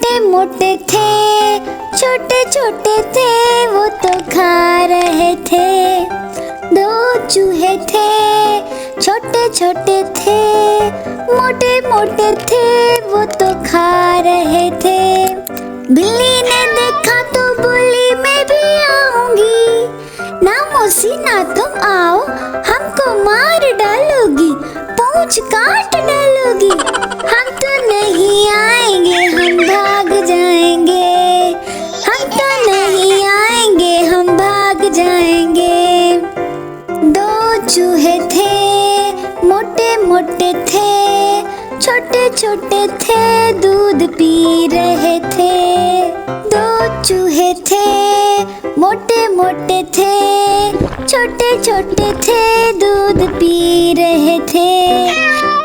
मोटे मोटे थे, छोटे छोटे थे, वो तो खा रहे थे। दो चूहे थे, छोटे छोटे थे, मोटे मोटे थे, वो तो खा रहे थे। बिल्ली ने देखा तो बोली मैं भी आऊंगी। ना मौसी ना तुम आओ, हमको मार डालोगी, पूंछ काट डालोगी। हम तो नहीं आएंगे, हम भाग जाएंगे। हम तो नहीं आएंगे, हम भाग जाएंगे। दो चूहे थे, मोटे मोटे थे, छोटे छोटे थे, दूध पी रहे थे। दो चूहे थे, मोटे मोटे थे, छोटे छोटे थे, दूध पी रहे थे।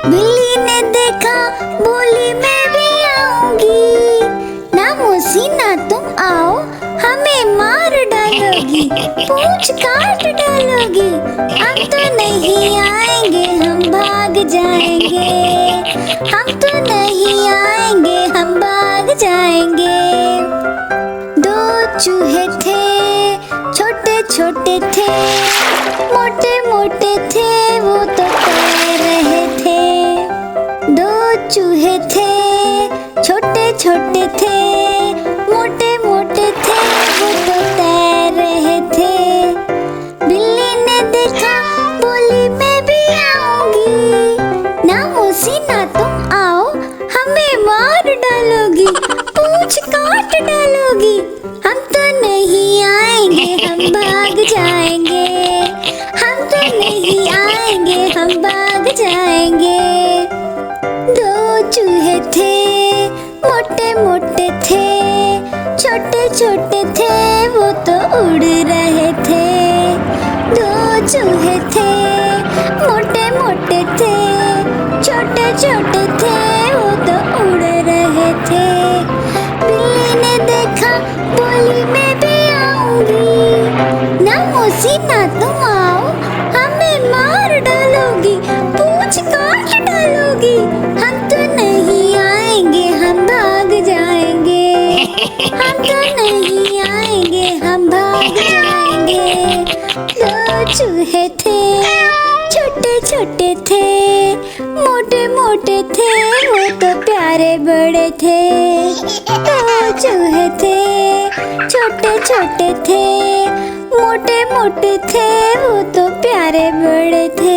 बिल्ली ने देखा, बोली मैं भी आऊंगी। ना मौसी ना तुम आओ, हमें मार डालोगी, पूंछ काट डालोगी। हम तो नहीं आएंगे, हम भाग जाएंगे। हम तो नहीं आएंगे, हम भाग जाएंगे। दो चूहे थे, छोटे छोटे थे, मोटे मोटे थे, वो तो तैर रहे थे। दो चूहे थे, छोटे छोटे थे, मोटे मोटे थे, वो तो तैर रहे थे। बिल्ली ने देखा, बोली मैं भी आऊंगी। ना मौसी ना तुम आओ, हमें मार डालोगी, पूंछ काट डालोगी। हम तो नहीं आएंगे, हम भाग जाएंगे। हम तो नहीं आएंगे, हम भाग जाएंगे। दो चूहे थे, मोटे मोटे थे, छोटे छोटे थे, वो तो उड़ रहे थे। दो चूहे थे, मोटे मोटे थे, छोटे छोटे थे, वो तो उड़ रहे थे। बिल्ली ने देखा, बोली मैं भी आऊंगी। ना मौसी ना तुम आओ, हमें मार डालोगी, पूंछ काट डालोगी। हम तो नहीं आएंगे, हम भाग जाएंगे। हम तो नहीं आएंगे, हम भाग जाएंगे। दो चूहे थे, छोटे छोटे थे, मोटे मोटे थे, वो तो प्यारे बड़े थे। दो चूहे थे, छोटे छोटे थे, मोटे मोटे थे, वो तो प्यारे बड़े थे।